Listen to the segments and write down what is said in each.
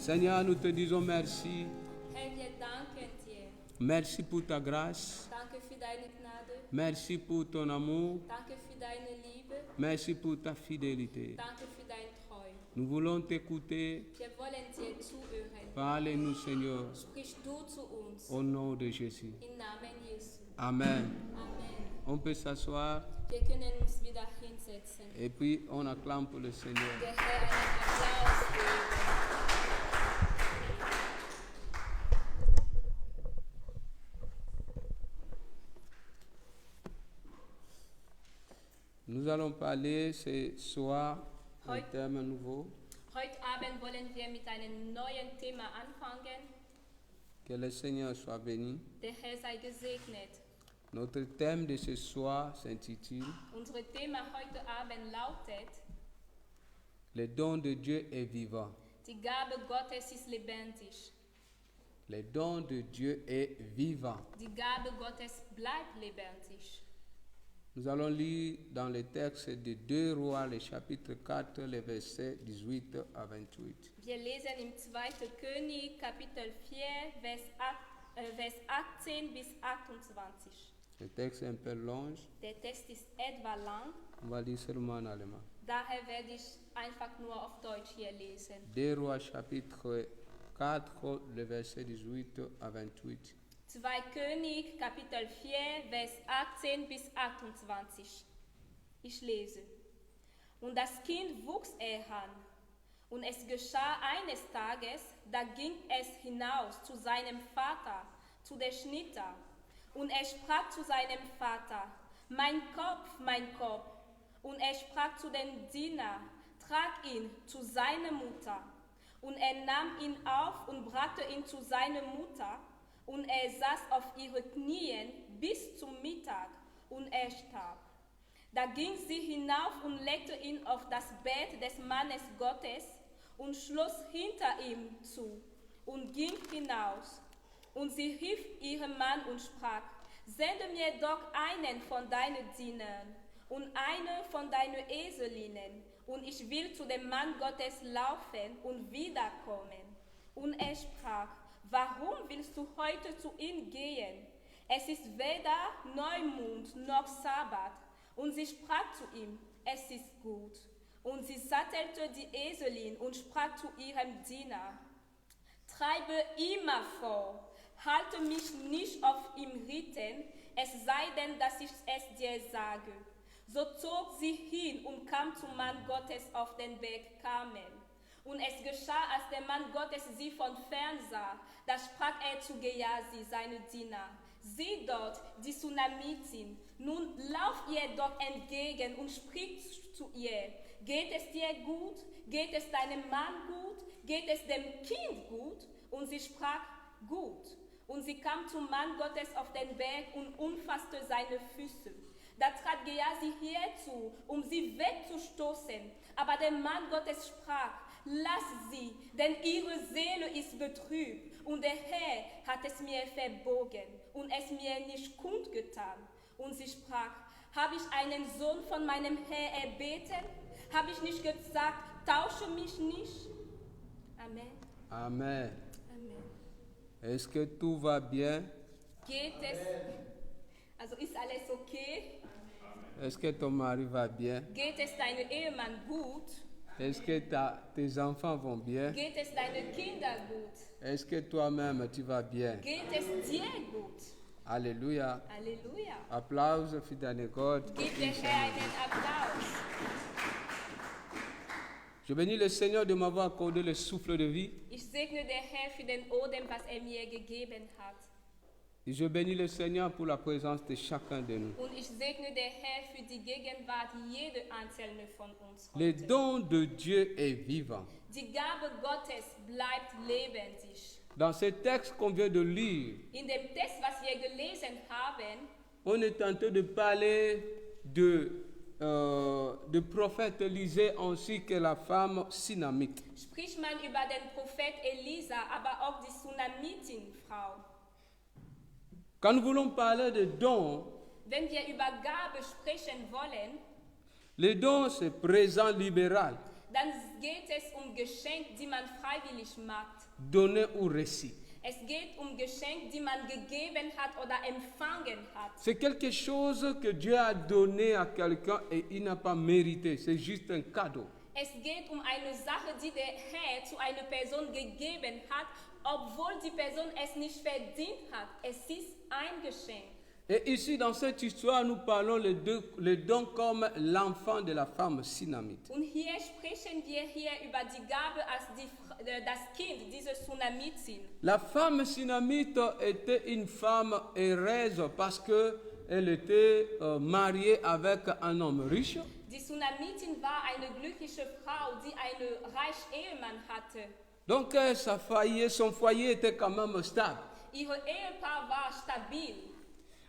Seigneur, nous te disons merci. Herr, wir danken dir. Merci pour ta grâce. Danke für deine Gnade. Merci pour ton amour. Danke für deine Liebe. Merci pour ta fidélité. Danke für deine Treue. Nous voulons t'écouter. Wir wollen dir zuhören. Parle-nous, Seigneur, Sprich du zu uns. au nom de Jésus. Im Namen Jesu. Amen. Amen. On peut s'asseoir Wir können uns wieder hinsetzen. et puis on acclame pour le Seigneur. Der Herr einen Applaus geben. Nous allons parler ce soir d'un Oui. thème nouveau. Heute Abend wollen wir mit einem neuen Thema anfangen. Que le Seigneur soit béni. Der Herr sei gesegnet. Notre thème de ce soir s'intitule Unser Thema heute Abend lautet: Le don de Dieu est vivant. Die Gabe Gottes ist lebendig. Le don de Dieu est vivant. Die Gabe Gottes bleibt lebendig. Nous allons lire dans le texte de 2 Rois, le chapitre 4, les versets 18 à 28. Wir lesen im 2. König, Kapitel 4, Vers 18 bis 28. Le texte est un peu long, Der Text ist etwa lang, on va lire seulement en allemand. daher werde ich einfach nur auf Deutsch hier lesen. 2 Rois, chapitre 4, les versets 18 à 28. 2. König, Kapitel 4, Vers 18 bis 28. Ich lese. Und das Kind wuchs heran. Und es geschah eines Tages, da ging es hinaus zu seinem Vater, zu der Schnitter. Und er sprach zu seinem Vater: Mein Kopf, mein Kopf. Und er sprach zu dem Diener: Trag ihn zu seiner Mutter. Und er nahm ihn auf und brachte ihn zu seiner Mutter. Und er saß auf ihren Knien bis zum Mittag, und er starb. Da ging sie hinauf und legte ihn auf das Bett des Mannes Gottes und schloss hinter ihm zu und ging hinaus. Und sie rief ihren Mann und sprach: Sende mir doch einen von deinen Dienern und eine von deinen Eselinnen, und ich will zu dem Mann Gottes laufen und wiederkommen. Und er sprach: Warum willst du heute zu ihm gehen? Es ist weder Neumond noch Sabbat. Und sie sprach zu ihm: Es ist gut. Und sie sattelte die Eselin und sprach zu ihrem Diener: Treibe immer vor, halte mich nicht auf ihm Ritten, es sei denn, dass ich es dir sage. So zog sie hin und kam zum Mann Gottes auf den Berg Karmel. Und es geschah, als der Mann Gottes sie von fern sah, da sprach er zu Gehazi, seine Diener: Sieh dort die Sunamitin, nun lauf ihr doch entgegen und sprich zu ihr: Geht es dir gut? Geht es deinem Mann gut? Geht es dem Kind gut? Und sie sprach: Gut. Und sie kam zum Mann Gottes auf den Berg und umfasste seine Füße. Da trat Gehazi hierzu, um sie wegzustoßen. Aber der Mann Gottes sprach: Lass sie, denn ihre Seele ist betrübt, und der Herr hat es mir verborgen und es mir nicht kundgetan. Und sie sprach: Habe ich einen Sohn von meinem Herr erbeten? Habe ich nicht gesagt, tausche mich nicht? Amen. Amen. Amen. Est-ce que tout va bien? Geht es? Also ist alles okay? Est-ce que ton mari va bien? Geht es deinem Ehemann gut? Est-ce que tes enfants vont bien? Geht es deinen Kindern gut? Est-ce que toi-même tu vas bien? Geht es dir gut? Alléluia. Halleluja. Applaus für deine Gott. Gib der Herr einen Applaus. Je bénis le Seigneur de m'avoir accordé le souffle de vie. Ich segne der Herr für den Odem, was mir gegeben hat. Et je bénis le Seigneur pour la présence de chacun de nous. Und ich segne der Herr für die Gegenwart jeder einzelne von uns Le heute. don de Dieu est vivant. Die Gabe Gottes bleibt lebendig. Dans ce texte qu'on vient de lire, In dem Text, was wir gelesen haben, on est en train de parler de prophète Élisée ainsi que la femme Sunamite. spricht man über den Prophet Elisa, aber auch die Sunamitin-Frau. Quand nous voulons parler de dons, Wenn wir über Gabe sprechen wollen, le don c'est présent libéral. dann geht es um Geschenk, die man freiwillig macht. donné ou reçu. Es geht Geschenke, die man gegeben hat oder empfangen hat. C'est quelque chose que Dieu a donné à quelqu'un et il n'a pas mérité. C'est juste un cadeau. Es geht eine Sache, die der Herr zu einer Person gegeben hat, obwohl die Person es nicht verdient hat. Es ist ein Geschenk. Et ici, dans cette histoire, nous parlons les dons comme l'enfant de la femme Sinamite. Und hier sprechen wir über die Gabe als das Kind dieser Sunamitin. La femme Sinamite était une femme heureuse parce qu'elle était mariée avec un homme riche. Die Sunamitin war eine glückliche Frau, die einen reichen Ehemann hatte. Donc son foyer était quand même stable. Ihr Ehepaar war stabil.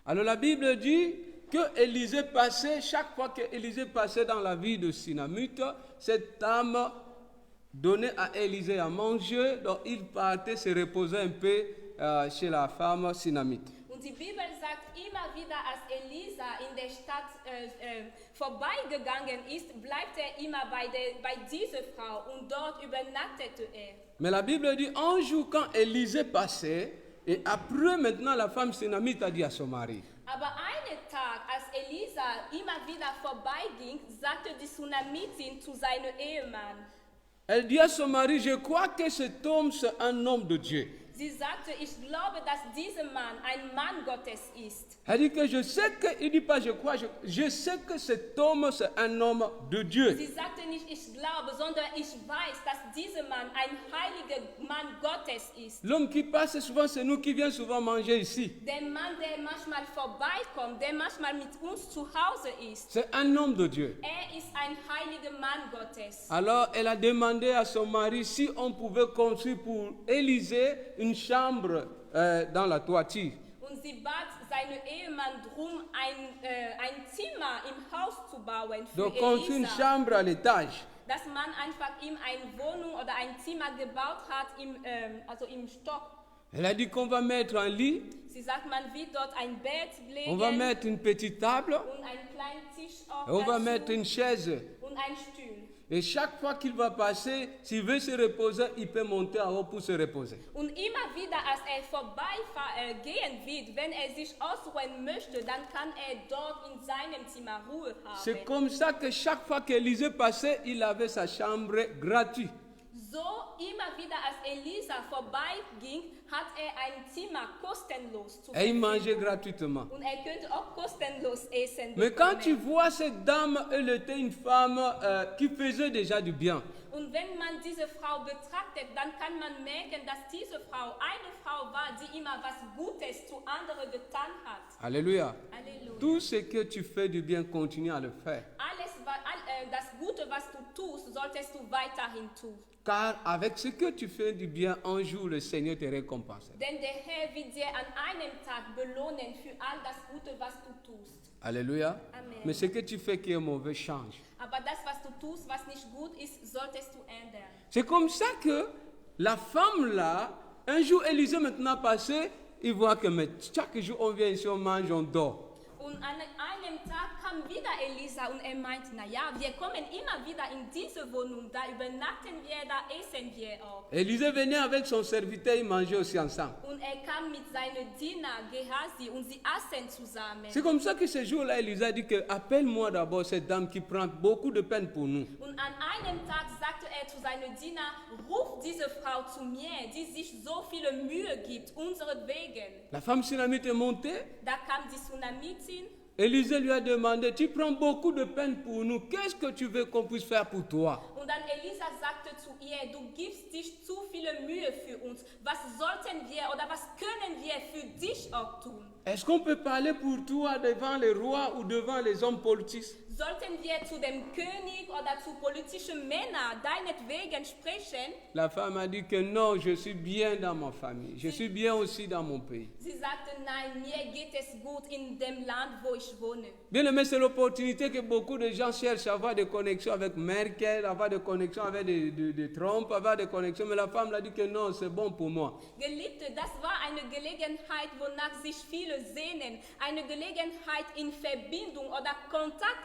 Alors la Bible dit que Élisée passait, chaque fois que Élisée passait dans la vie de Sinamite, cette dame donnait à Élisée à manger, donc il partait se reposer un peu chez la femme Sinamite. Und die Bibel sagt immer wieder, als Elisa in der Stadt vorbeigegangen ist, bleibt immer bei dieser Frau und dort übernachtete Mais la Bible dit un jour quand Élisée passait, et après maintenant la femme Sinamite a dit à son mari. Aber einen Tag, als Elisa immer wieder vorbeiging, sagte die Sunamitin zu seinem Ehemann. Elle dit à son mari, je crois que cet homme c'est un homme de Dieu. Sie sagte, ich glaube, dass dieser Mann ein Mann Gottes ist. Elle dit que je sais que, il dit pas je crois, je sais que cet homme c'est un homme de Dieu. Sie sagte nicht, ich glaube, sondern ich weiß, dass dieser Mann ein heiliger Mann Gottes ist. L'homme qui passe souvent, c'est nous qui vient souvent manger ici. Der Mann, der manchmal vorbeikommt, der manchmal mit uns zu Hause ist. C'est un homme de Dieu. Ist ein heiliger Mann Gottes. Alors elle a demandé à son mari si on pouvait construire pour Élisée une chambre dans la toiture. Und sie bat seinen Ehemann drum, ein Zimmer im Haus zu bauen für Donc construire une Elisa. chambre à l'étage. Dass man einfach ihm eine Wohnung oder ein Zimmer gebaut hat, im Stock. Elle a dit qu'on va mettre un lit, Sie sagt, man wird dort ein Bett legen on va mettre une petite table, und einen kleinen Tisch auch et on va dazu mettre une chaise. und einen Stuhl. Et chaque fois qu'il va passer, s'il veut se reposer, il peut monter en haut pour se reposer. Und immer wieder, als vorbeigehen wird, wenn sich ausruhen möchte, dann kann dort in seinem Zimmer Ruhe haben. C'est comme ça que chaque fois qu'Élisée passait, il avait sa chambre gratuite. So immer wieder, als Elisa vorbeiging, hat ein Zimmer kostenlos zu Et il mangeait gratuitement. Und könnte auch kostenlos essen. Mais quand tu vois cette dame, elle était une femme qui faisait déjà du bien. Und wenn man diese Frau betrachtet, dann kann man merken, dass diese Frau eine Frau war, die immer was Gutes zu anderen getan hat. Alléluia. Halleluja. Tout ce que tu fais du bien, continue à le faire. Das Gute, was du tust, solltest du weiterhin tun. Car avec ce que tu fais du bien, un jour le Seigneur te récompense. Denn der Herr wird dir an einem Tag belohnen für all das Gute, was du tust. Alléluia. Amen. Mais ce que tu fais qui est mauvais, change. Aber das, was du tust, was nicht gut ist, solltest du ändern. C'est comme ça que la femme là, un jour Élisée maintenant passé, il voit que mais, chaque jour on vient ici, on mange, on dort. Und an einem Tag kam wieder Elisa und meinte, naja, wir kommen immer wieder in diese Wohnung, da übernachten wir, da essen wir auch. Élisée venait avec son serviteur, ils mangeaient aussi ensemble. Und kam mit seinen Diener Gehazi und sie aßen zusammen. C'est comme ça que ce jour-là, Élisée a dit que appelle-moi d'abord cette dame qui prend beaucoup de peine pour nous. Und an einem Tag sagte zu seinen Diener, ruf diese Frau zu mir, die sich so viele Mühe gibt, unseretwegen. La femme Sunamite est montée. Da kam die Sunamitin. Élisée lui a demandé, tu prends beaucoup de peine pour nous, qu'est-ce que tu veux qu'on puisse faire pour toi? Und dann Elisa sagte zu ihr, du gibst dich zu viele Mühe für uns. Was sollten wir oder was können wir für dich auch tun? Est-ce qu'on peut parler pour toi devant les rois ou devant les hommes politiques? Sollten wir zu dem König oder zu politischen Männern deinetwegen sprechen? La femme a dit que non, je suis bien dans ma famille, je suis bien aussi dans mon pays. Sie sagte, nein, mir geht es gut in dem Land, wo ich wohne. Bien aimé, c'est l'opportunité que beaucoup de gens cherchent à avoir des connexions avec Merkel, avoir des connexions avec de Trump, avoir des connexions, mais la femme a dit que non, c'est bon pour moi. Geliebte, das war eine Gelegenheit, wonach sich viele sehnen. Eine Gelegenheit in Verbindung oder Kontakt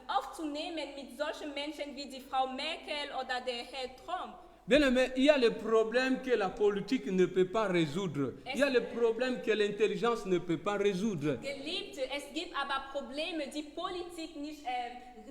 aufzunehmen mit solchen Menschen wie die Frau Merkel oder der Herr Trump. Bien aimé, il y a les problèmes que la politique ne peut pas résoudre. Il y a les problèmes que l'intelligence ne peut pas résoudre. Geliebte, es gibt aber Probleme, die Politik nicht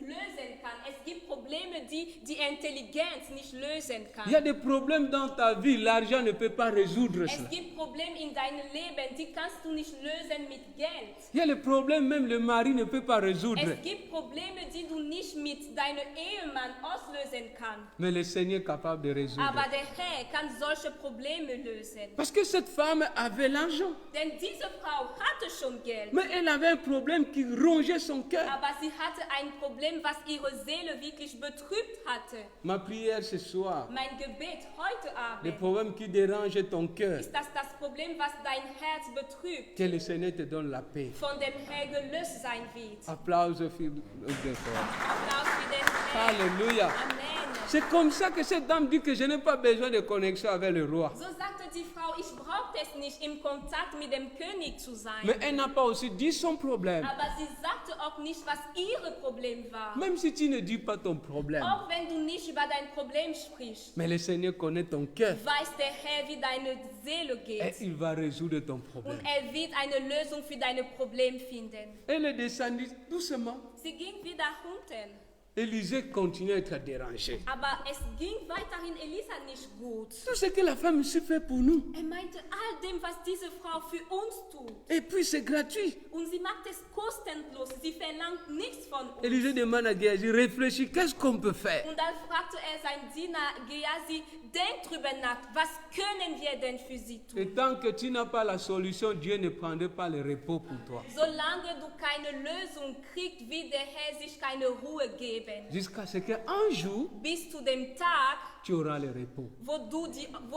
lösen kann. Es gibt Probleme, die die Intelligenz nicht lösen kann. Il y a des problèmes dans ta vie, l'argent ne peut pas résoudre Es cela. gibt Probleme in deinem Leben, die kannst du nicht lösen mit Geld. Il y a les problèmes, même le mari ne peut pas résoudre. Es gibt Probleme, die du nicht mit deinem Ehemann auslösen kannst. Mais le Seigneur est capable de résoudre. Aber der Herr kann solche Probleme lösen. Parce que cette femme avait l'argent. Denn diese Frau hatte schon Geld. Mais elle avait un problème qui rongeait son cœur. Aber sie hatte ein Problem, was ihre Seele wirklich betrübt hatte. Ma prière ce soir, Mein Gebet heute les Abend problèmes qui dérangent ton cœur, ist, dass das Problem, was dein Herz betrübt, que le Seigneur te donne la paix. von dem Herr gelöst sein wird. Applaus au Philippe. Applaus für den Herrn. Alléluia. Amen. C'est comme ça que cette dame dit que je n'ai pas besoin de connexion avec le roi. So sagte die Frau, ich brauchte es nicht, im Kontakt mit dem König zu sein. Mais elle n'a pas aussi dit son problème. Aber sie sagte auch nicht, was ihr Problem war. Même si tu ne dis pas ton problème, Auch wenn du nicht über dein Problem sprichst, mais le Seigneur connaît ton cœur weiß der Herr, wie deine Seele et geht. il va résoudre ton problème. Und er wird eine Lösung für deine Probleme finden. Elle est descendue doucement. Sie ging wieder unten. Élisée continue à être dérangé. Aber es ging weiterhin Elisa nicht gut. Tout ce que la femme ici fait pour nous. Meinte, all dem, was diese Frau für uns tut. Et puis c'est gratuit. Und sie macht es kostenlos. Sie verlangt nichts von uns. Élisée demande à Géasi, réfléchis, qu'est-ce qu'on peut faire? Und dann fragte er seinen Diener Gehazi, denk drüber nach, was können wir denn für sie tun? Et tant que tu n'as pas la solution, Dieu ne prendra pas le repos pour toi. Solange du keine Lösung kriegst, wird der Herr sich keine Ruhe geben. Jusqu'à ce qu'un jour, Bis zu dem Tag, tu auras le repos. wo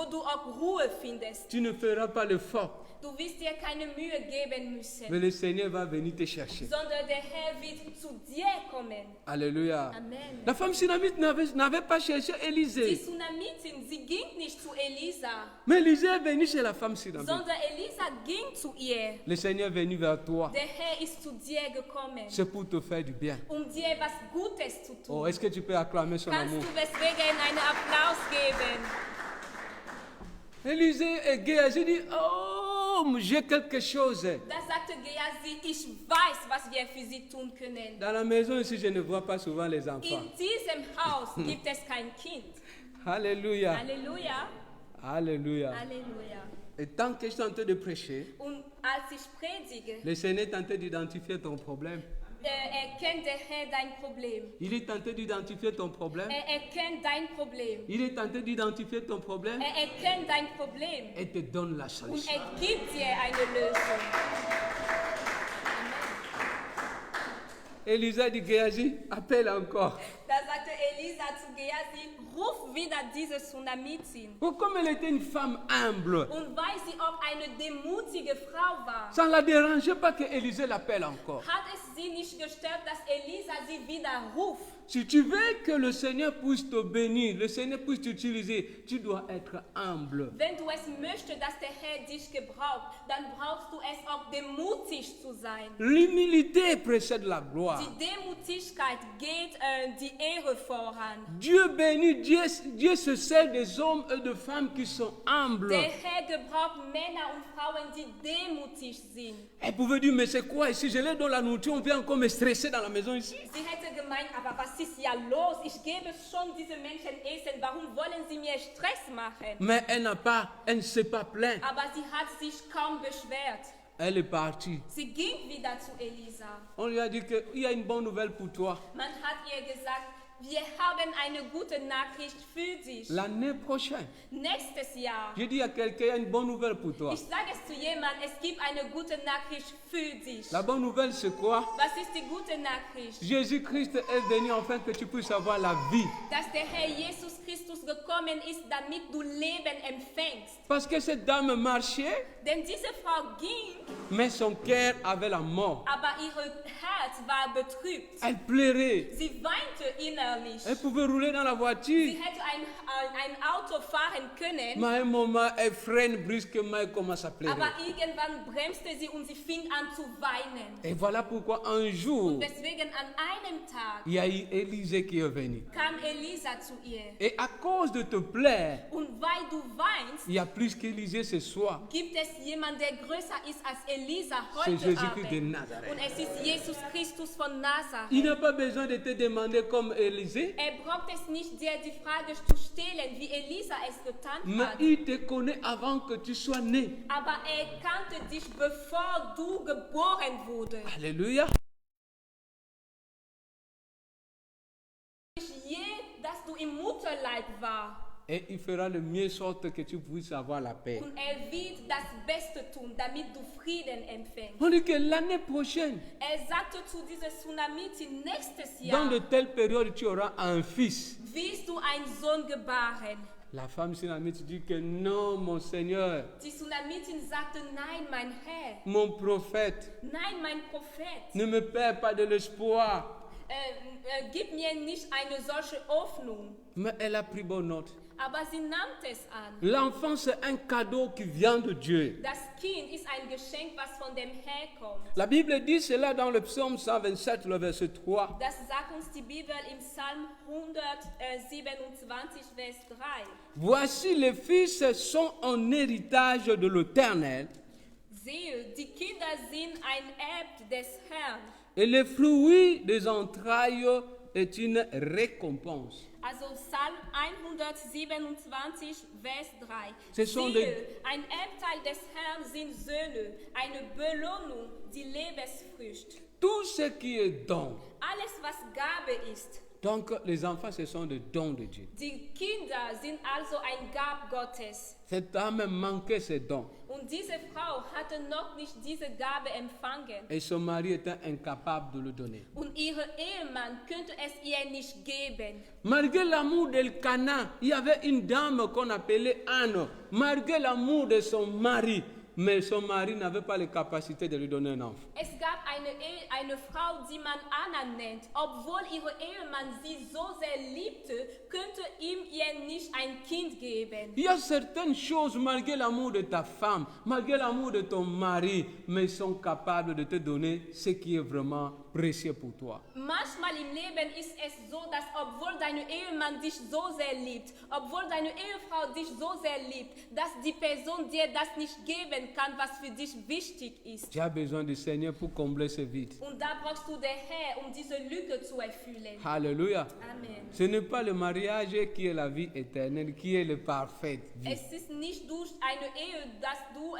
du auch Ruhe findest. Tu ne feras pas l'effort, Du wirst dir keine Mühe geben müssen, mais le Seigneur va venir te chercher. sondern der Herr wird zu dir kommen. Alléluia. Amen. La femme sunamite n'avait pas cherché Die Élisée. Sunamitin, sie ging nicht zu Elisa, Mais Élisée est venu chez la femme sunamite. sondern Elisa ging zu ihr. Le Seigneur est venu vers toi. Der Herr ist zu dir gekommen, C'est pour te faire du bien. dir was Gutes zu tun. Oh, est-ce que tu peux acclamer son Kannst amour? du deswegen einen Applaus geben? Élisée et Géasi dit, oh, j'ai quelque chose. Da sagte Gehazi, ich weiß, was wir für sie tun können. Dans la maison ici, je ne vois pas souvent les enfants. In diesem Haus gibt es kein Kind. Alléluia. Halleluja, Alléluia. Halleluja. Et tant que je suis en train de prêcher, Und als ich predige, le Seigneur est en train d'identifier ton problème. erkennt der Herr dein Problem. Il est en train d'identifier ton problème. Erkennt dein Problem. Il est en train d'identifier ton problème Erkennt dein Problem. et te donne la Und solution. gibt dir eine Lösung. Élisée dit, Géasi, appelle encore. Da sagte Elisa zu Gehazi, ruf wieder diese Sunamitin. Oh, comme elle était une femme humble, Und weil sie auch eine demutige Frau war, ça ne la dérangeait pas que Élisée l'appelle encore. hat es sie nicht gestört, dass Elisa sie wieder ruft. Si tu veux que le Seigneur puisse te bénir, le Seigneur puisse t'utiliser, tu dois être humble. Wenn du es möchtest, dass der Herr dich gebraucht, dann brauchst du es auch demutig zu sein. L'humilité précède la gloire. Die Demutigkeit geht die Ehre voran. Dieu bénit, Dieu se sert des hommes et de femmes qui sont humbles. Der Herr gebraucht Männer und Frauen, die demutig sind. Elle pouvait dire, mais c'est quoi ici? Je leur donne la nourriture, on vient encore me stresser dans la maison ici. Sie hätte gemeint, aber was ist ja los? Ich gebe schon diese Menschen Essen, warum wollen sie mir Stress machen? Mais elle ne s'est pas plainte. Aber sie hat sich kaum beschwert. Elle est partie. Sie ging wieder zu Elisa. On lui a dit qu'il y a une bonne nouvelle pour toi. Man hat ihr gesagt, wir haben eine gute Nachricht für dich. L'année prochaine, Nächstes Jahr. j'ai dit à quelqu'un, il y a une bonne nouvelle pour toi. Ich sage es zu jemandem, es gibt eine gute Nachricht für dich. La bonne nouvelle, c'est quoi? Was ist die gute Nachricht? Jésus-Christ est venu afin que tu puisses avoir la vie. Dass der Herr Jesus Christus gekommen ist, damit du Leben empfängst. Parce que cette dame marchait, Denn diese Frau ging, mais son cœur avait la mort. aber ihr Herz war betrübt. Elle pleurait. Sie weinte innerlich. innerlich. Elle pouvait rouler dans la voiture, Sie hätte ein Auto fahren können, mais à un moment, elle freine brusquement et commence à pleurer. aber irgendwann bremste sie und sie fing an zu weinen. Et voilà pourquoi un jour, Und deswegen an einem Tag il y a eu Élisée qui est venu. kam Elisa zu ihr. Et à cause de te plaire, Und weil du weinst, il y a plus qu'Élisée ce soir. gibt es jemanden, der größer ist als Elisa C'est heute Jésus-Christ de Abend. Nazareth. Und es ist Jesus Christus von Il Nazareth. n'a pas besoin de te demander comme Élisée, Braucht es nicht, dir die Frage zu stellen, wie Elisa es getan mais hat. il te connaît avant que tu sois né. Aber kannte dich, bevor du geboren wurdest. Alléluia. Je, dass du im Mutterleib warst. Et il fera le mieux sorte que tu puisses avoir la paix. Und wird das Beste tun, damit du Frieden empfängst. On dit que l'année prochaine, Sagte zu dieser Tsunamiti, nächstes dans Jahr de telles périodes, tu auras un fils. wirst du einen Sohn gebaren. La femme sunamite dit que non, mon Seigneur, Die Tsunamitin sagte, nein, mein Herr, mon prophète, nein, mein Prophet, ne me perds pas de l'espoir. gib mir nicht eine solche Hoffnung. Mais elle a pris bonne note. Aber sie nahm es an. L'enfant, c'est un cadeau qui vient de Dieu. Das Kind ist ein Geschenk, was von dem Herr kommt. La Bible dit cela dans le psaume 127, le verset 3. Das sagt uns die Bibel im Psalm 127, Vers 3. Voici les fils sont en héritage de l'Éternel, Sehe, die Kinder sind ein Erb des Herrn. et le fruit des entrailles est une récompense. Also Psalm 127, Vers 3. Ce sont Siehe, ein Erbteil des Herrn sind Söhne, eine Belohnung, die Lebensfrüchte. Tout ce qui est don. Alles, was Gabe ist. Donc les enfants, ce sont des dons de Dieu. Die Kinder sind also ein Gab Gottes. Cette âme manquait ces dons. Und diese Frau hatte noch nicht diese Gabe empfangen. Et son mari était incapable de le donner. Und ihr Ehemann könnte es ihr nicht geben. Malgré l'amour d'Elkana, il y avait une dame qu'on appelait Anne. Malgré l'amour de son mari, mais son mari n'avait pas les capacités de lui donner un enfant. Es gab eine Frau, die man Anna nennt. Obwohl ihr Ehemann sie so sehr liebte, könnte ihr nicht ein Kind geben. Il y a certaines choses, malgré l'amour de ta femme, malgré l'amour de ton mari, mais ils sont capables de te donner ce qui est vraiment précieux pour toi. Manchmal im Leben ist es so, dass obwohl dein Ehemann dich so sehr liebt, obwohl deine Ehefrau dich so sehr liebt, dass die Person dir das nicht geben kann, was für dich wichtig ist. Tu as besoin du Seigneur pour combler ce vide. Und da brauchst du den Herr, um diese Lücke zu erfüllen. Alléluia. Amen. Ce n'est pas le mariage qui est la vie éternelle, qui est le parfait vie. Es ist nicht durch eine Ehe, dass du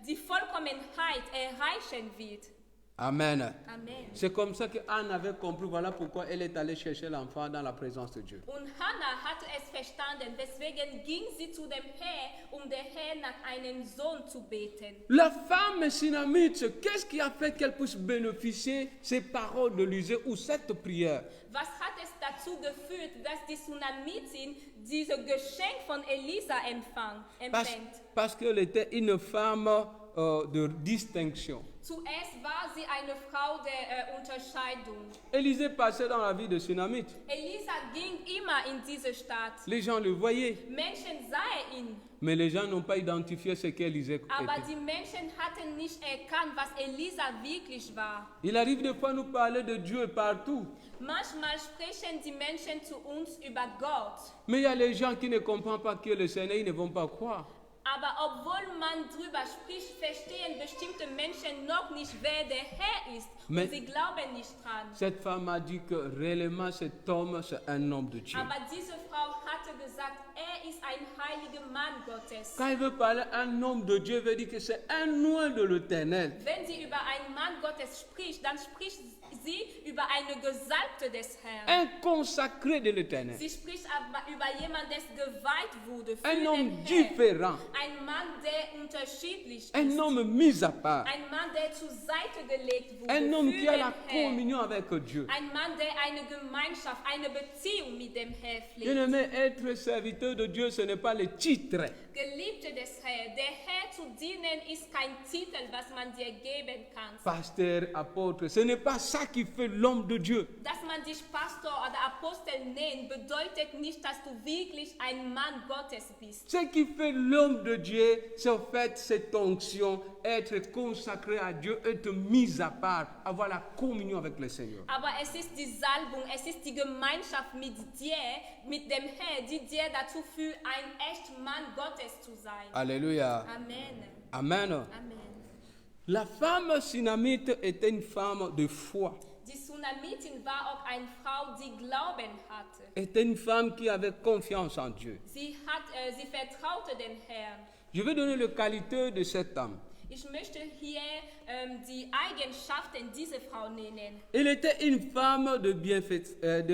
die Vollkommenheit erreichen wirst. Amen. Amen. C'est comme ça que Anne avait compris, voilà pourquoi elle est allée chercher l'enfant dans la présence de Dieu. Und Hannah hatte es verstanden, deswegen ging sie zu dem Herr, um der Herr nach einem Sohn zu beten. La femme Sinamite, qu'est-ce qui a fait qu'elle puisse bénéficier ces paroles de l'Élysée ou cette prière? Was hat es dazu geführt, dass die Tsunamitin dieses Geschenk von Elisa empfängt? Parce qu'elle était une femme de distinction. Zuerst war sie eine Frau der Unterscheidung. Élisée passait dans la vie de Sunamite. Elisa ging immer in diese Stadt. Les gens le voyaient, Menschen sahen ihn, mais les gens n'ont pas identifié ce qu'Élisée aber était. die Menschen hatten nicht erkannt, was Elisa wirklich war. Il arrive des fois à nous parler de Dieu partout, Manchmal sprechen die Menschen zu uns über Gott. mais il y a les gens qui ne comprennent pas que le Seigneur, ils ne vont pas croire. Aber obwohl man drüber spricht, verstehen bestimmte Menschen noch nicht, wer der Herr ist. Mais- Und sie glauben nicht dran. Cette femme a dit que réellement cet homme, c'est un homme de Dieu. Aber diese Frau hatte gesagt, er ist ein heiliger Mann Gottes. Quand il veut parler un homme de Dieu, il veut dire que c'est un loin de l'Éternel. Wenn sie über einen Mann Gottes spricht, dann spricht sie über eine Gesalbte des Herrn. Un consacré de l'Éternel. Sie spricht aber über jemanden, der geweiht wurde für Un homme den Herrn. différent. Ein Mann, der unterschiedlich ist. Un homme mis à part. Ein Mann, der zur Seite gelegt wurde Un homme für qui a den la Herrn. communion avec Dieu. Ein Mann, der eine Gemeinschaft, eine Beziehung mit dem Herrn pflegt. Bien-aimé, être serviteur de Dieu, ce n'est pas le titre. Geliebte des Herrn, der Herr zu dienen ist kein Titel, was man dir geben kann. Pasteur, apôtre, ce n'est pas ça ça qui fait l'homme de Dieu. Dass man dich Pastor oder Apostel nennt, bedeutet nicht, dass du wirklich ein Mann Gottes bist. Ce qui fait l'homme de Dieu, c'est en fait cette onction, être consacré à Dieu, être mis à part, avoir la communion avec le Seigneur. Aber es ist die Salbung, es ist die Gemeinschaft mit dir, mit dem Herrn, die dir dazu führt, ein echt Mann Gottes zu sein. Alléluia. Amen. Amen. Amen. La femme Sunamite était une femme de foi. Die Sunamitin war auch eine Frau, die Glauben hatte. Était une femme qui avait confiance en Dieu. Sie vertraute den Herrn. Je vais donner les qualités de cette dame. Ich möchte hier die Eigenschaften dieser Frau nennen. Elle était une femme de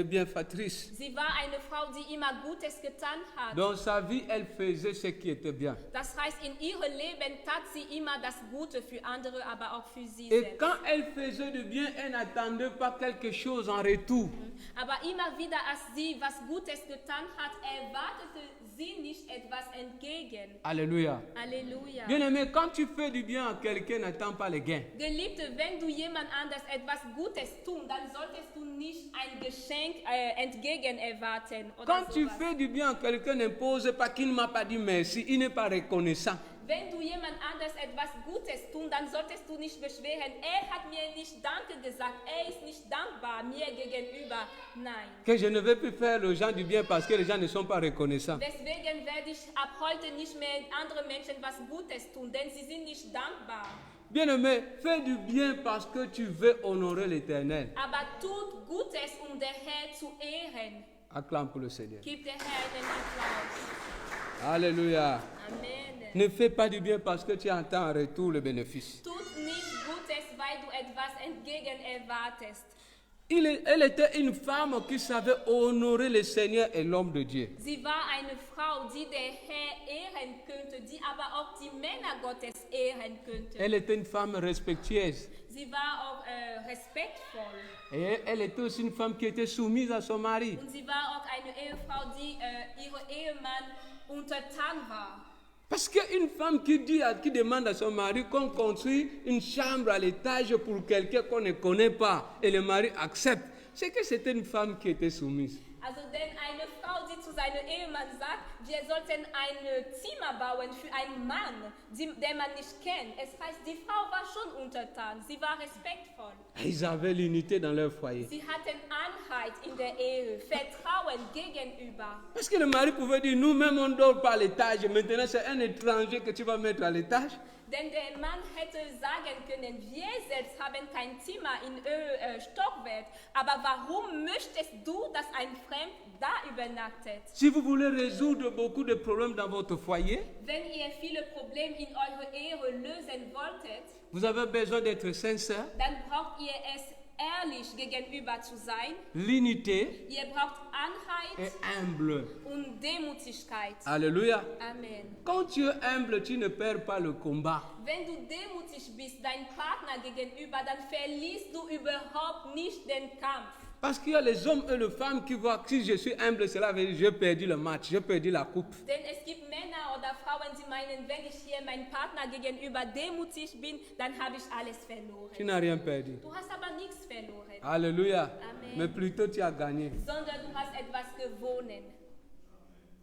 bienfaitrice. Sie war eine Frau, die immer Gutes getan hat. Dans sa vie, elle faisait ce qui était bien. Das heißt, in ihrem Leben tat sie immer das Gute für andere, aber auch für sie Et selbst. quand elle faisait du bien, elle n'attendait pas quelque chose en retour. Aber immer wieder, als sie was Gutes getan hat, erwartete sie nicht etwas entgegen. Alléluia. Halleluja. Bien-aimé, quand tu fais du bien à quelqu'un, n'attends pas les gains. Geliebte, wenn du jemand anders etwas Gutes tun, dann solltest du nicht ein Geschenk entgegen erwarten. Oder Quand tu sowas. fais du bien à quelqu'un, n'impose pas qu'il ne m'a pas dit merci, il n'est pas reconnaissant. Wenn du jemand anders etwas Gutes tun, dann solltest du nicht beschweren, er hat mir nicht Danke gesagt, er ist nicht dankbar mir gegenüber. Nein. Que je ne vais plus faire aux gens du bien parce que les gens ne sont pas reconnaissants. Deswegen werde ich ab heute nicht mehr anderen Menschen was Gutes tun, denn sie sind nicht dankbar. Bien-aimé, fais du bien parce que tu veux honorer l'Éternel. Aber tut Gutes, um den Herrn zu ehren. Acclame pour le Seigneur. Gib dem Herrn den Applaus. Alléluia. Amen. Ne fais pas du bien parce que tu entends en retour le bénéfice. Tut nicht Gutes, weil du etwas entgegen erwartest. Elle était une femme qui savait honorer le Seigneur et l'homme de Dieu. Sie war eine Frau, die den Herrn ehren könnte, die aber auch die Männer Gottes ehren könnte. Elle était une femme respectueuse. Sie war auch respektvoll. Et elle était aussi une femme qui était soumise à son mari. Und sie war auch eine Ehefrau, die ihrem Ehemann untertan war. Parce qu'une femme qui demande à son mari qu'on construise une chambre à l'étage pour quelqu'un qu'on ne connaît pas et le mari accepte, c'est que c'était une femme qui était soumise. Also denn eine Frau, die zu seinem Ehemann sagt, wir sollten ein Zimmer bauen für einen Mann, den man nicht kennt. Es heißt, die Frau war schon untertan, sie war respektvoll. Ils avaient l'unité dans leur foyer. Sie hatten Einheit in der Ehe, Vertrauen gegenüber. Parce que le mari pouvait dire, nous-mêmes on ne dort pas à l'étage, maintenant c'est un étranger que tu vas mettre à l'étage. Denn der Mann hätte sagen können, wir selbst haben kein Zimmer in Stockwerk, aber warum möchtest du, dass ein Fremd da übernachtet? Si vous voulez résoudre beaucoup de problèmes dans votre foyer, Wenn ihr viele Probleme in eurer Ehe lösen wolltet, vous avez besoin d'être sincère, dann braucht ihr es ehrlich gegenüber zu sein. l'unité Ihr braucht et Einheit humble. und Demütigkeit. Alléluia. Amen. Quand tu es humble, tu ne perds pas le combat. Wenn du demütig bist, dein Partner gegenüber, dann verlierst du überhaupt nicht den Kampf. Parce qu'il y a les hommes et les femmes qui voient que si je suis humble, cela veut dire que j'ai perdu le match, j'ai perdu la coupe. Denn es gibt Männer oder Frauen, die meinen, wenn ich hier meinem Partner gegenüber demütig bin, dann habe ich alles verloren. Tu n'as rien perdu. Du hast aber nichts verloren, Alléluia. Amen. Mais plutôt tu as gagné. sondern du hast etwas gewonnen.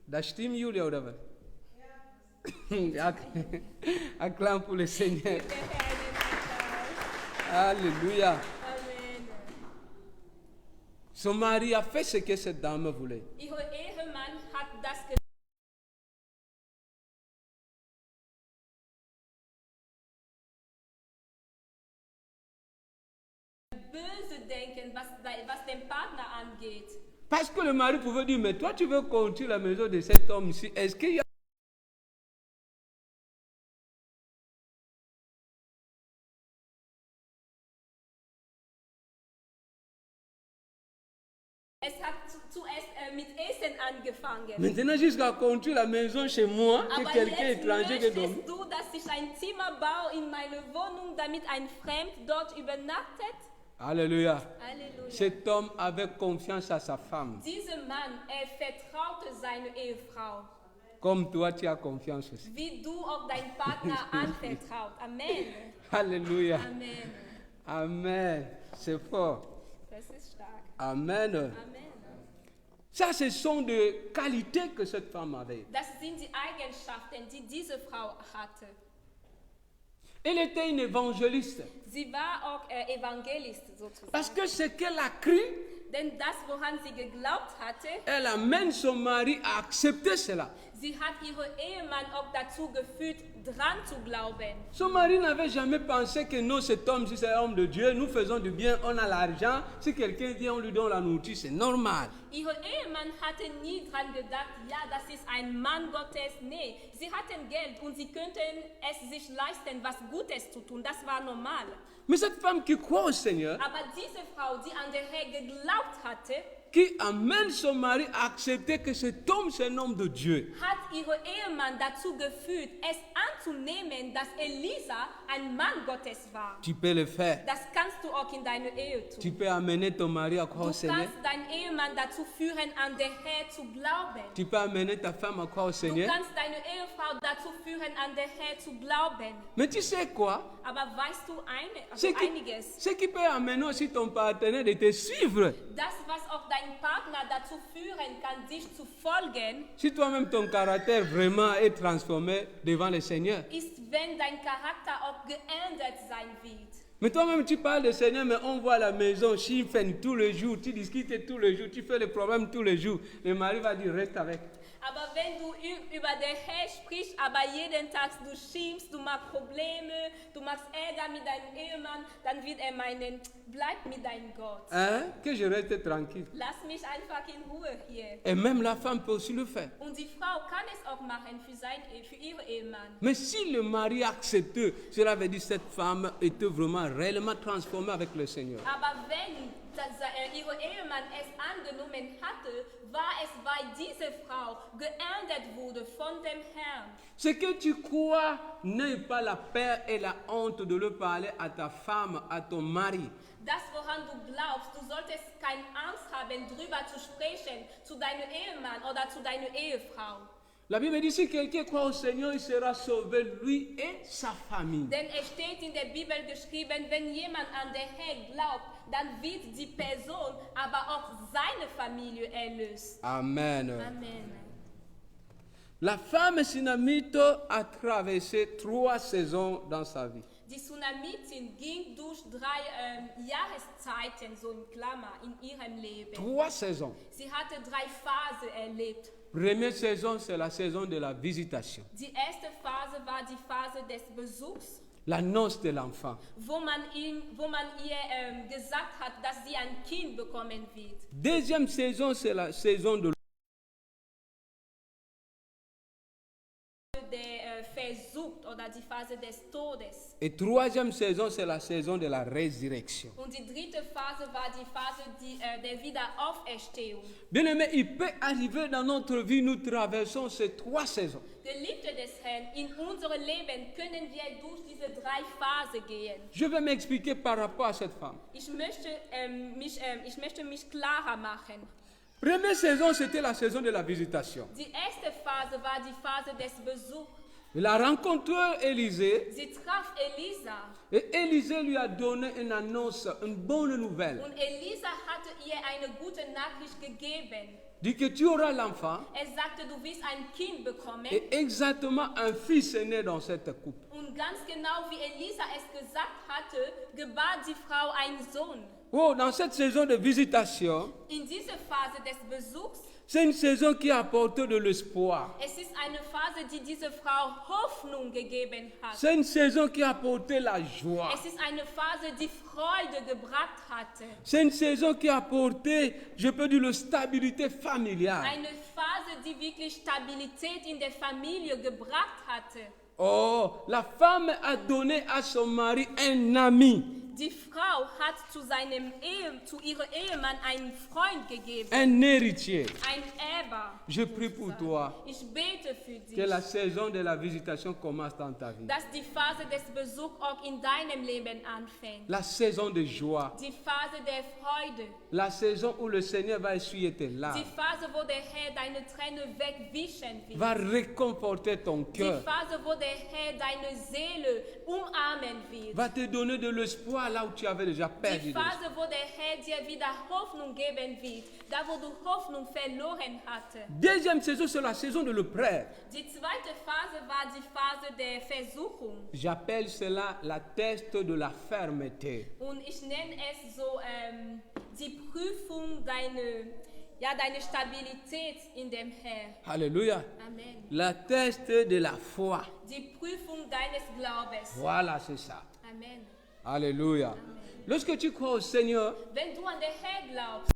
Das stimmt, Julia, oder was? Ja. Acclame pour le Seigneur. Der Herr den Applaus. Alléluia. Amen. Son mari a fait ce que cette dame voulait. Ihr Ehemann hat das böse denken, was den Partner angeht. Parce que le mari pouvait dire, mais toi tu veux construire la maison de cet homme ici. Est-ce qu'il y a... Es hat zuerst mit Essen angefangen. Maintenant jusqu'à construire la maison chez moi, que Aber quelqu'un jetzt étranger qui dorme. möchtest du, dass ich ein Zimmer baue in meine Wohnung, damit ein Fremd dort übernachtet? Alléluia. Halleluja. Cet homme avait confiance à sa femme. Dieser Mann, vertraute seine Ehefrau, Comme toi, tu as confiance aussi. wie du auch deinen Partner anvertraut. Amen. Alléluia. Amen. Amen. C'est fort. Das ist stark. Amen. Amen. Ça, ce sont des qualités que cette femme avait. Das sind die Eigenschaften, die diese Frau hatte. Elle était une évangéliste. Sie war auch Evangelist sozusagen. Parce que ce qu'elle a cru, Denn das, woran sie geglaubt hatte, elle amène son mari à accepter cela. sie hat ihren Ehemann auch dazu geführt, dran zu glauben. Son mari n'avait jamais pensé que non, cet homme, si c'est un homme de Dieu, nous faisons du bien, on a l'argent. Si quelqu'un vient, on lui donne la nourriture, c'est normal. Ihr Ehemann hatte nie dran gedacht, ja, das ist ein Mann Gottes. Nee, sie hatten Geld und sie könnten es sich leisten, was Gutes zu tun. Das war normal. Mais cette femme qui croit au Seigneur, Aber diese Frau, die an den Herrn geglaubt hatte, qui amène son mari à accepter que cet homme, c'est un homme de Dieu. hat ihren Ehemann dazu geführt, es anzunehmen, dass Elisa ein Mann Gottes war. Tu peux le faire. Das kannst du auch in deiner Ehe tun. Tu peux amener ton mari à croire Du au Seigneur. kannst deinen Ehemann dazu führen, an den Herrn zu glauben. Tu peux amener ta femme à croire au Du Seigneur. kannst deine Ehefrau dazu führen, an den Herrn zu glauben. Mais tu sais quoi? Aber weißt du einiges? Ce qui peut amener aussi ton partenaire de te suivre. Das, was auch deinen Partner dazu führen kann, dich zu folgen, Si toi-même ton caractère vraiment est transformé devant le Seigneur. ist, wenn dein Charakter auch geändert sein wird. Mais toi-même tu parles du Seigneur, mais on voit à la maison, chiffres tous les jours, tu discutes tous les jours, tu fais les problèmes tous les jours. Le mari va dire reste avec. Aber wenn du über den Herrn sprichst, aber jeden Tag du schimpfst, du machst Probleme, du machst Ärger mit deinem Ehemann, dann wird er meinen, bleib mit deinem Gott. Hein? Que je reste tranquille. Lass mich einfach in Ruhe hier. Et même la femme peut aussi le faire. Und die Frau kann es auch machen für ihren Ehemann. Mais si le mari accepte, cela veut dire que cette femme était vraiment réellement transformée avec le Seigneur. Aber wenn ihr Ehemann es angenommen hatte, war es, weil diese Frau geändert wurde von dem Herrn. Ce que tu crois, n'aie pas la peur et la honte de le parler à ta femme, à ton mari. Das, woran du glaubst, du solltest keine Angst haben, drüber zu sprechen, zu deinem Ehemann oder zu deiner Ehefrau. La Bible dit si quelqu'un croit au Seigneur, il sera sauvé, lui et sa famille. Denn es steht in der Bibel geschrieben, wenn jemand an den Herrn glaubt, dann wird die Person, aber auch seine Familie erlöst. Amen. Amen. La femme Sunamite a traversé 3 saisons dans sa vie. Die Sunamitin ging durch 3 Jahreszeiten, so in Klammer, in ihrem Leben. 3 saisons. Sie hatte 3 Phasen erlebt. Première saison, c'est la saison de la visitation. Die erste Phase war die Phase des Besuchs, L'annonce de l'enfant. wo man ihr gesagt hat, dass sie ein Kind bekommen wird. Deuxième saison, c'est la saison de Der Versuch oder die Phase des Todes. Et troisième saison, c'est la saison de la résurrection. Und die dritte Phase war die Phase der Wiederauferstehung. Bien aimé, il peut arriver dans notre vie, nous traversons ces 3 saisons. Geliebte des Herrn, in unserem Leben können wir durch diese 3 Phasen gehen. Je vais m'expliquer par rapport à cette femme. Ich möchte mich klarer machen. Première saison, c'était la saison de la visitation. Die erste Phase war die Phase des Besuchs. Il a rencontré Élisée Sie traf Elisa et Élisée lui a donné une annonce, une bonne nouvelle. und Elisa hatte ihr eine gute Nachricht gegeben. Dit que tu auras l'enfant Er sagte, du wirst ein Kind bekommen. et exactement un fils est né dans cette couple. Und ganz genau wie Elisa es gesagt hatte, gebar die Frau einen Sohn. Oh, dans cette saison de visitation, In dieser Phase des Besuchs, c'est une saison qui a apporté de l'espoir. es ist eine Phase, die diese Frau Hoffnung gegeben hat. C'est une saison qui a apporté la joie. Es ist eine Phase, die Freude gebracht hatte. C'est une saison qui a apporté, je peux dire, la stabilité familiale. Eine Phase, die wirklich Stabilität in der Familie gebracht hatte. Oh, la femme a donné à son mari un ami, Die Frau hat zu ihrem Ehemann einen Freund gegeben, un héritier. ein Erbe. selber. Je prie pour toi Ich bete für dich, que la saison de la visitation commence dans ta vie. dass die Phase des Besuchs auch in deinem Leben anfängt. La saison de joie. Die Phase der Freude. La saison où le Seigneur va essuyer tes Die larmes. Phase, wo der Herr deine Tränen wegwischen wird. Va réconforter ton Die cœur. Phase, wo der Herr deine Seele umarmen wird. Va te donner de l'espoir là où tu avais déjà perdu. Die Phase, wo der Herr dir wieder Hoffnung geben wird. Da, wo du Hoffnung verloren hattest. Deuxième saison, c'est la saison de l'épreuve. Die zweite Phase war die Phase der Versuchung. J'appelle cela la test de la fermeté. Und ich nenne es so die Prüfung deine Stabilität in dem Herrn. Alléluia. Amen. La test de la foi. Die Prüfung deines Glaubens. Voilà, c'est ça. Amen. Alléluia. Lorsque tu crois au Seigneur, Wenn du an den Herrn glaubst,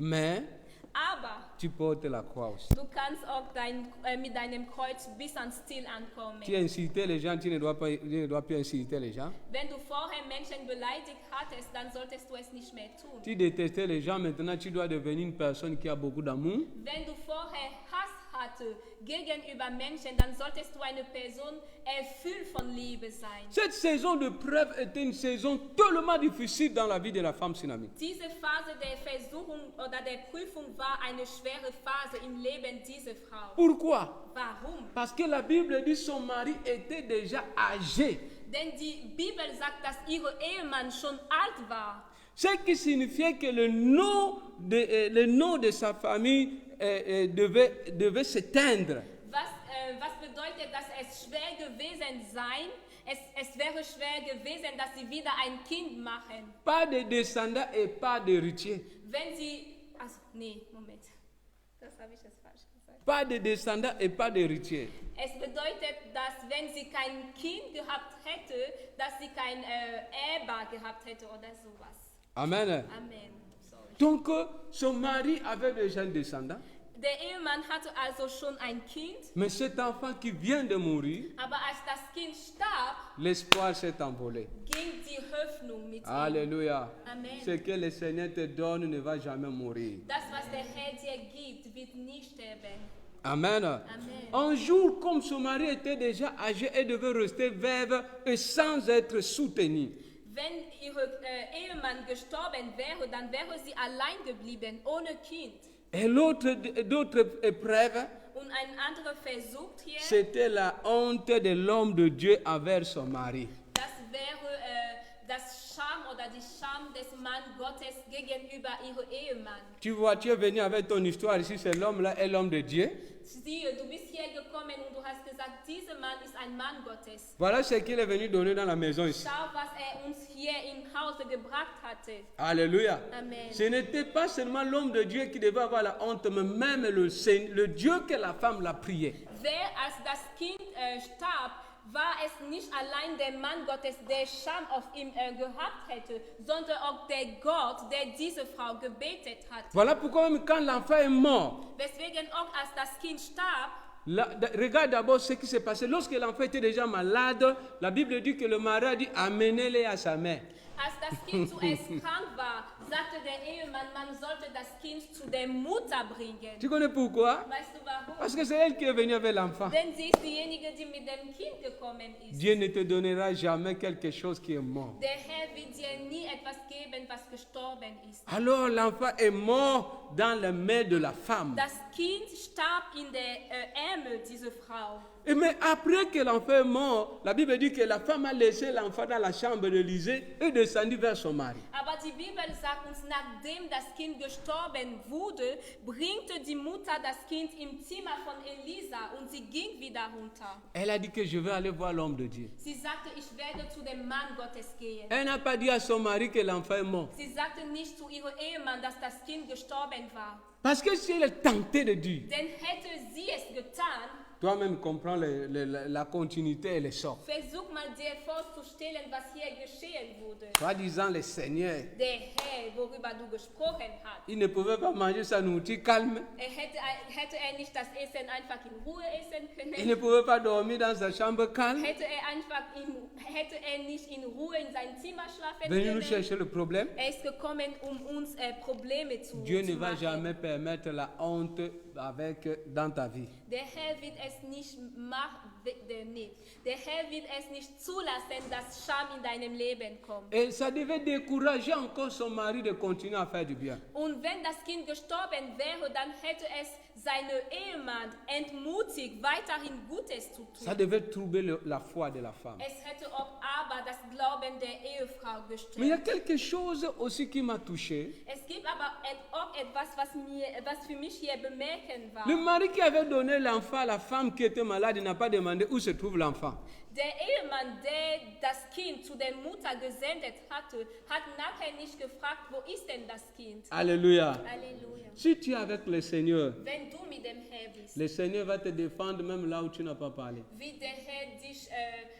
mais aber tu portes la croix aussi. du kannst auch mit deinem Kreuz bis ans Ziel ankommen. Tu as insulté les gens, tu ne dois plus insulter les gens. Wenn du vorher Menschen beleidigt hattest, dann solltest du es nicht mehr tun. Tu détestais les gens, maintenant tu dois devenir une personne qui a beaucoup d'amour. Wenn du vorher Hass hatte gegenüber Menschen, dann solltest du eine Person erfüllt von Liebe sein. Cette saison de preuve était une saison tellement difficile dans la vie de la femme sunamite. Diese Phase der Versuchung oder der Prüfung war eine schwere Phase im Leben dieser Frau. Pourquoi? Warum? Parce que la Bible dit que son mari était déjà âgé. Denn die Bibel sagt, dass ihr Ehemann schon alt war. Ce qui signifiait que le nom de sa famille devait s'éteindre. Was bedeutet, dass es schwer gewesen sein? Es wäre schwer gewesen, dass sie wieder ein Kind machen. Pas de descendants et pas d'héritiers. Wenn sie, also, nee, Moment. Das habe ich jetzt falsch gesagt. Pas de descendants et pas d'héritiers. Es bedeutet, dass wenn sie kein Kind gehabt hätte, dass sie kein Ehepaar gehabt hätte oder sowas. Amen. Amen. Sorry. Donc, son mari avait déjà un descendant. Der Ehemann hatte also schon ein Kind, Mais cet enfant qui vient de mourir, aber als das Kind starb, l'espoir s'est envolé. ging die Hoffnung mit ihm. Alléluia. Amen. Ce que le Seigneur te donne ne va jamais mourir. Das, was der Herr dir gibt, wird nie sterben. Amen. Amen. Un jour, comme son mari était déjà âgé, elle devait rester veuve et sans être soutenue. Wenn ihr Ehemann gestorben wäre, dann wäre sie allein geblieben, ohne Kind. Et d'autres épreuves, Und ein anderer Versuch hier, c'était la honte de l'homme de Dieu envers son mari. das wäre das Scham oder die Scham des Mann Gottes gegenüber ihrem Ehemann. Tu vois, tu es venu avec ton histoire ici, c'est l'homme-là et l'homme de Dieu. Siehe, du bist hier gekommen und du hast gesagt, dieser Mann ist ein Mann Gottes. Voilà ce qu'il est venu donner dans la maison ici. Schau, was uns hier im Hause gebracht hatte. Alléluia. Amen. Ce n'était pas seulement l'homme de Dieu qui devait avoir la honte, mais même le Dieu que la femme l'a prié. Als das Kind starb, war es nicht allein der Mann Gottes, der Scham auf ihm gehabt hätte, sondern auch der Gott, der diese Frau gebetet hat. Voilà pourquoi même quand l'enfant est mort, Weswegen auch als das Kind starb, regarde d'abord ce qui s'est passé. Lorsque l'enfant était déjà malade, la Bible dit que le mari a dit amenez-le à sa mère. als das Kind zuerst krank war, sagte der Ehemann, man sollte das Kind zu der Mutter bringen. Tu connais pourquoi? Weißt du warum? Parce que c'est elle qui est venue avec l'enfant. Denn sie ist diejenige, die mit dem Kind gekommen ist. Dieu ne te donnera jamais quelque chose qui est mort. Der Herr wird dir nie etwas geben, was gestorben ist. Alors l'enfant est mort dans les mains de la femme. Das Kind starb in der Ärmel dieser Frau. Et mais après que l'enfant est mort, la Bible dit que la femme a laissé l'enfant dans la chambre d'Élisée et descendu vers son mari. Aber die Bibel sagt uns, nachdem das Kind gestorben wurde, bringte die Mutter das Kind im Zimmer von Elisa und sie ging wieder runter. Elle a dit que je vais aller voir l'homme de Dieu. Sie sagte, ich werde zu dem Mann Gottes gehen. Elle n'a pas dit à son mari que l'enfant est mort. Sie sagte nicht zu ihrem Ehemann, dass das Kind gestorben war. Parce que si elle est tentée de dire, Denn hätte sie es getan, Toi-même comprends la continuité et l'essor. Versuch mal dir vorzustellen, was hier geschehen wurde. Soi-disant le Seigneur, Der Herr, worüber du gesprochen hast. il ne pouvait pas manger sa nourriture calme. Hätte er nicht das Essen einfach in Ruhe essen Il können? ne pouvait pas dormir dans sa chambre calme. Hätte er nicht in Ruhe in sein Zimmer schlafen Venez nous können? chercher le problème. Er ist gekommen, uns Probleme zu Dieu ne zu va machen. jamais permettre la honte dans ta vie. Der Herr wird es nicht Der Herr wird es nicht zulassen, dass Scham in deinem Leben kommt. Et ça devait décourager encore son mari de continuer à faire du bien. Und wenn das Kind gestorben wäre, dann hätte es seinen Ehemann entmutigt, weiterhin Gutes zu Ça tun. devait troubler la foi de la femme. Es hätte auch aber das Glauben der Ehefrau Mais il y a gestört. quelque chose aussi qui m'a touché. Es gibt aber auch etwas, was für mich hier bemerken war. Le mari qui avait donné l'enfant à la femme qui était malade, il n'a pas demandé où se trouve l'enfant. Der Ehemann, der das Kind zu der Mutter gesendet hatte, hat nachher nicht gefragt, wo ist denn das Kind? Alléluia. Halleluja. Si tu es avec le Seigneur, Wenn du mit dem Herr bist, le Seigneur va te défendre même là où tu n'as pas parlé. wird der Herr dich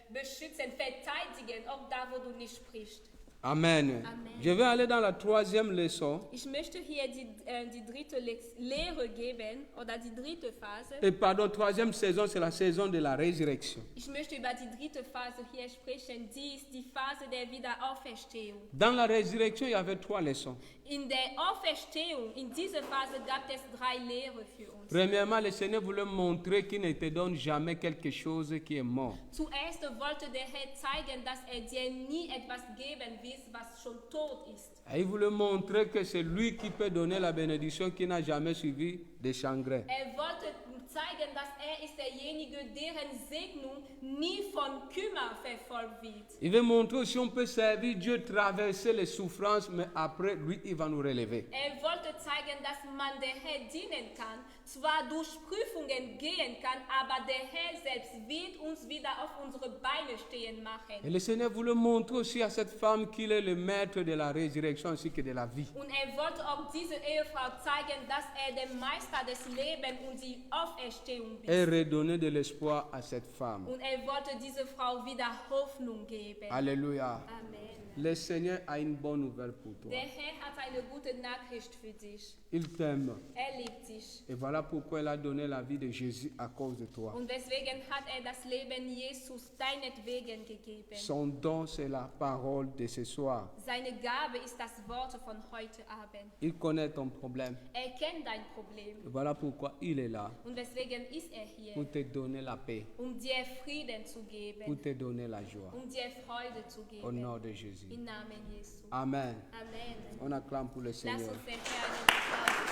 beschützen, verteidigen, auch da, wo du nicht sprichst. Amen. Amen. Je vais aller dans la troisième leçon. Ich möchte hier die dritte Lehre geben, oder die dritte Phase. Et pardon, troisième saison, c'est la saison de la résurrection. Ich möchte über die dritte Phase hier sprechen, die ist die Phase der Wiederauferstehung. Dans la résurrection, il y avait trois leçons. In der Auferstehung, in dieser Phase gab es 3 Lehren für uns. Premièrement, le Seigneur voulait montrer qu'il ne te donne jamais quelque chose qui est mort. Zuerst wollte der Herr zeigen, dass dir nie etwas geben wird, was schon tot ist. Et il voulait montrer que c'est lui qui peut donner la bénédiction qui n'a jamais suivi de chagrin. Wollte zeigen, dass ist derjenige, deren Segnung nie von Kümmer verfolgt wird. Il veut montrer aussi on peut servir Dieu, traverser les souffrances, mais après, lui, il va nous relever. Wollte zeigen, dass man der Herr dienen kann, zwar durch Prüfungen gehen kann, aber der Herr selbst wird uns wieder auf unsere Beine stehen machen. Et le Seigneur voulait montrer aussi à cette femme qu'il est le maître de la résurrection ainsi que de la vie. Und wollte auch diese Ehefrau zeigen, dass der Meister des Lebens und die Auferstehung ist. Et redonner de l'espoir à cette femme. Und wollte diese Frau wieder Hoffnung geben. Alléluia. Amen. Le Seigneur a une bonne nouvelle pour toi. Der Herr hat eine gute Nachricht für dich. Il t'aime. Liebt dich. Et voilà pourquoi il a donné la vie de Jésus à cause de toi. Und deswegen hat das Leben Jesus deinetwegen gegeben. Son don, c'est la parole de ce soir. Seine Gabe ist das Wort von heute Abend. Il connaît ton problème. Kennt dein Problem. Et voilà pourquoi il est là. Und deswegen ist hier, Pour te donner la paix. dir Frieden zu geben. Pour te donner la joie. Dir Freude zu geben. Au nom de Jésus. Im Namen Jesu. Amen. Amen. On acclame pour le Lass Seigneur. uns den Herrn einen Applaus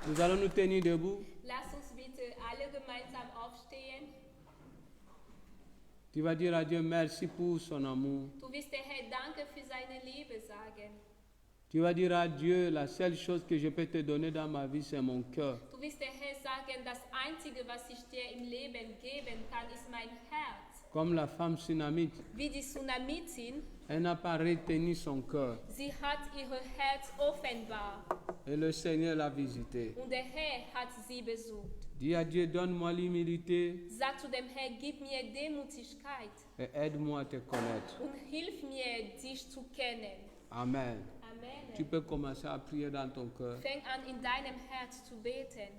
geben. Nous allons nous tenir debout. Lass uns bitte alle gemeinsam aufstehen. Tu vas dire à Dieu merci pour son amour. Du wirst der Herr Danke für seine Liebe sagen. Tu vas dire à Dieu la seule chose que je peux te donner dans ma vie, c'est mon cœur. Du wirst der Herr sagen, das Einzige, was ich dir im Leben geben kann, ist mein Herz. Comme la femme sunamite, Wie die Sunamitin, elle n'a pas retenu son cœur. sie hat ihr Herz offenbar Et le Seigneur l'a visité. und der Herr hat sie besucht. Dis à Dieu, donne-moi l'humilité Sag zu dem Herr, gib mir Demütigkeit et aide-moi à te connaître. und hilf mir, dich zu kennen. Amen. Amen. Tu peux commencer à prier dans ton cœur. Fäng an, in deinem Herz zu beten.